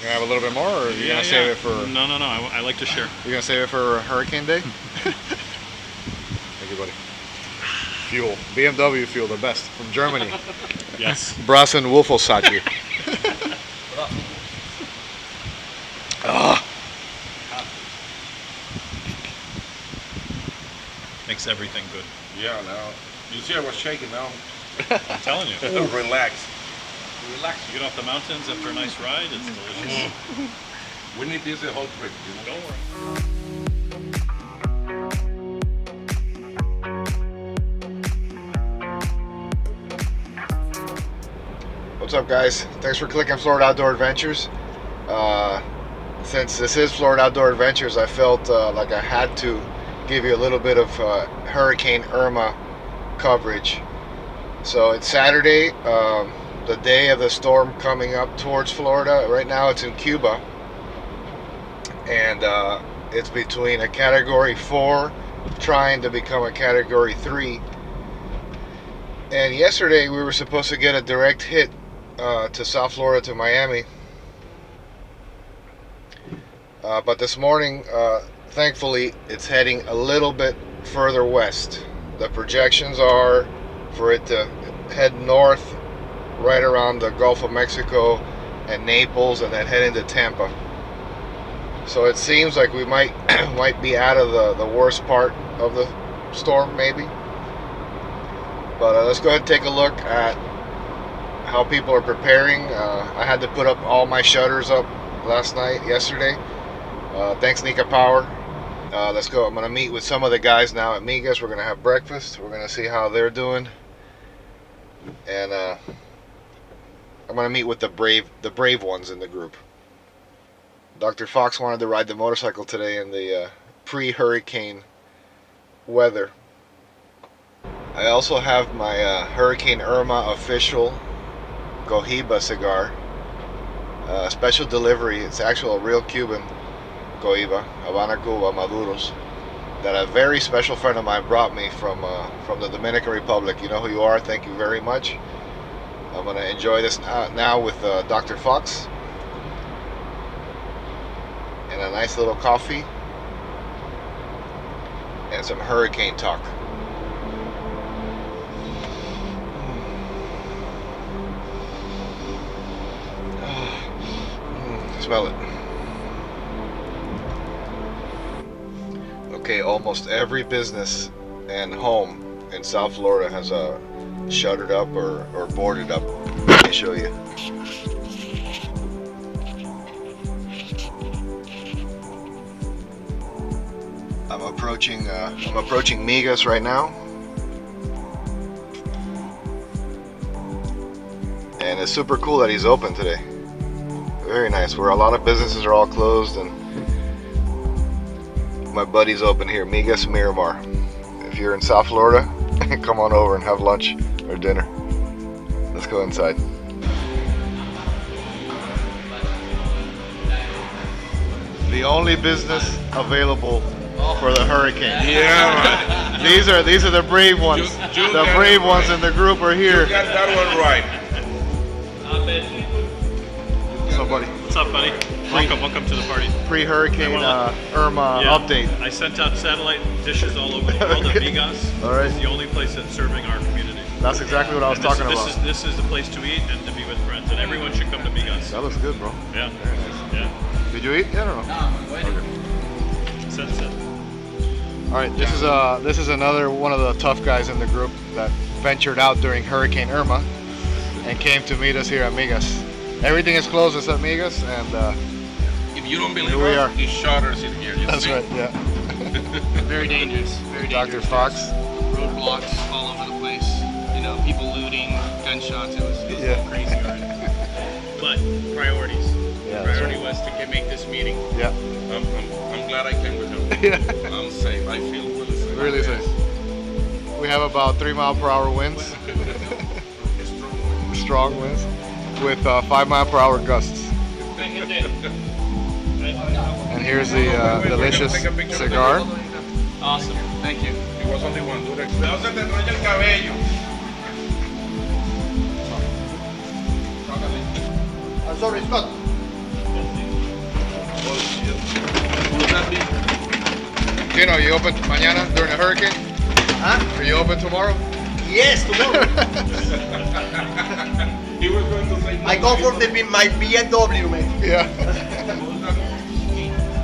You gonna have a little bit more, or are you gonna save it for? No. I like to share. You're gonna save it for Hurricane Day? Thank you, buddy. Fuel, BMW fuel, the best from Germany. Yes. Brassen Wolfelsachi. Makes everything good. Yeah, now. You see, I was shaking now. I'm telling you. Relax. Relax. You get off the mountains after a nice ride. It's delicious. We need this the whole trip, you know? Don't worry. What's up, guys? Thanks for clicking Florida Outdoor Adventures. Since this is Florida Outdoor Adventures, I felt like I had to give you a little bit of Hurricane Irma coverage. So it's Saturday, the day of the storm coming up towards Florida. Right now it's in Cuba, and it's between a Category 4 trying to become a Category 3. And yesterday we were supposed to get a direct hit to South Florida, to Miami, but this morning thankfully it's heading a little bit further west. The projections are for it to head north right around the Gulf of Mexico and Naples, and then head into Tampa. So it seems like we might be out of the worst part of the storm, maybe. But let's go ahead and take a look at how people are preparing. I had to put up all my shutters up yesterday. Thanks, Nika Power. Let's go. I'm going to meet with some of the guys now at Miga's. We're going to have breakfast. We're going to see how they're doing. And I'm going to meet with the brave ones in the group. Dr. Fox wanted to ride the motorcycle today in the pre-hurricane weather. I also have my Hurricane Irma official Cohiba cigar. Special delivery. It's actual real Cuban Cohiba, Habana Cuba, Maduros, that a very special friend of mine brought me from the Dominican Republic. You know who you are. Thank you very much. I'm going to enjoy this now with Dr. Fox. And a nice little coffee. And some hurricane talk. Smell it. Okay, almost every business and home in South Florida has shuttered up or boarded up. Let me show you. I'm approaching Miga's right now, and it's super cool that he's open today. Very nice. Where a lot of businesses are all closed, and my buddy's open here, Miga's Miramar. If you're in South Florida, come on over and have lunch or dinner. Let's go inside. The only business available for the hurracane. Yeah, man. These are the brave ones. The brave ones in the group are here. You got that one right. What's up, buddy? What's up, buddy? Welcome to the party. Pre-hurricane Irma update. I sent out satellite dishes all over the world at Miga's. All right. It's the only place that's serving our community. That's exactly what I was talking about. This is the place to eat and to be with friends, and everyone should come to Miga's. That looks good, bro. Yeah. Very nice. Yeah. Did you eat? Yeah, I don't know. No, I'm waiting. Set. All right, this is another one of the tough guys in the group that ventured out during Hurricane Irma and came to meet us here at Miga's. Everything is closed except Miga's, and If you don't believe here we are. us, it's shutters in here. You That's see? right. Yeah. Very dangerous. Very dangerous. Dr. Fox. Roadblocks all over the place. You know, people looting, gunshots. It was Yeah. crazy already. But priorities. Yeah, that's Priority right. was to make this meeting. Yeah. I'm glad I came with him. Yeah. I'm safe. I feel really safe. Really safe. We have about 3-mile-per-hour winds, strong winds, with 5-mile-per-hour gusts. And here's the delicious cigar. Awesome. Thank you. He was only one. Cuidado se te enrolla el cabello. I'm sorry, Scott. You know, you open mañana during the hurricane? Huh? Are you open tomorrow? Yes, tomorrow. He was going to say no. I go for my BMW, man. Yeah.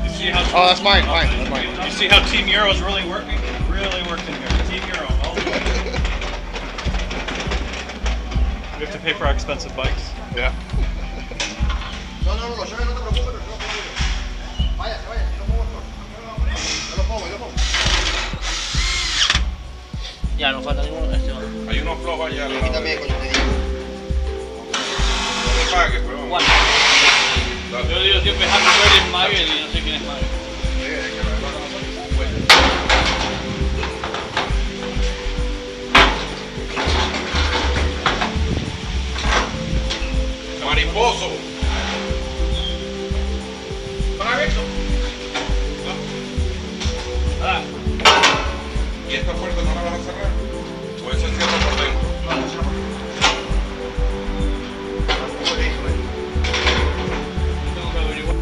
You see how? Oh, that's mine. That's mine. You see how Team Euro is really working? Really working here. Team Euro. All the way. We have to pay for our expensive bikes. Yeah. No, no te preocupes, Vaya, yo lo pongo. Ya, no falta ninguno. Hay unos flojos allá. Aquí también, coño, te digo. No me pagues, pero vamos. Yo digo siempre Happy Birthday Miga y no sé quién es Miga. Mariposo. Ah, ¿Y esta puerta no la vas a cerrar? ¿O eso cierra por dentro? tengo que averiguar.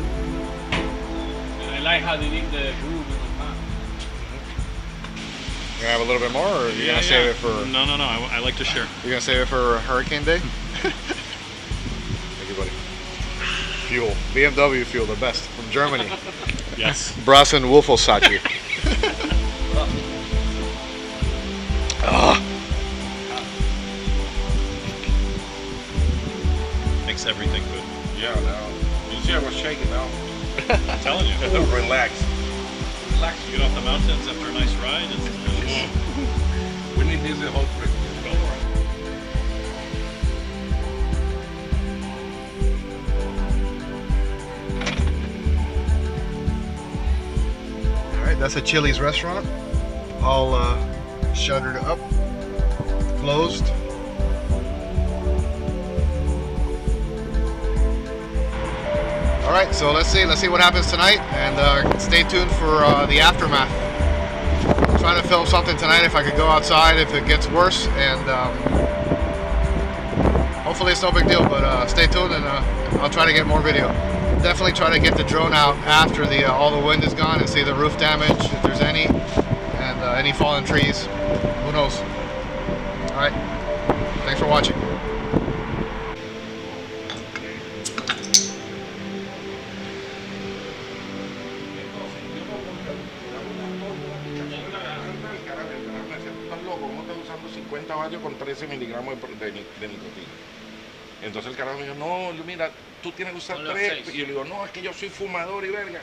And I like how they leave the groove in the pan. You gonna have a little bit more, or you gonna save it for? No. I like to share. You gonna save it for Hurricane Day? Thank you, buddy. Fuel, BMW fuel, the best from Germany. Yes. Brassen Wolfelsachi. Makes everything good. Yeah, now. You see I was shaking now. I'm telling you. Relax. Relax. You get off the mountains after a nice ride. It's delicious. We need this the whole trip. Go for it. Alright, that's a Chili's restaurant. All shuttered up, closed. Alright, so let's see what happens tonight, and stay tuned for the aftermath. I'm trying to film something tonight if I could go outside if it gets worse, and hopefully it's no big deal, but stay tuned and I'll try to get more video. Definitely try to get the drone out after all the wind is gone and see the roof damage, if there's any, and any fallen trees. Who knows? Alright, thanks for watching. Estás loco, ¿cómo estás usando 50 vatios con 13 miligramos de nicotina? Entonces el carajo me dijo, no, mira, tú tienes que usar Ponle 3. seis. Y yo le digo, no, es que yo soy fumador y verga.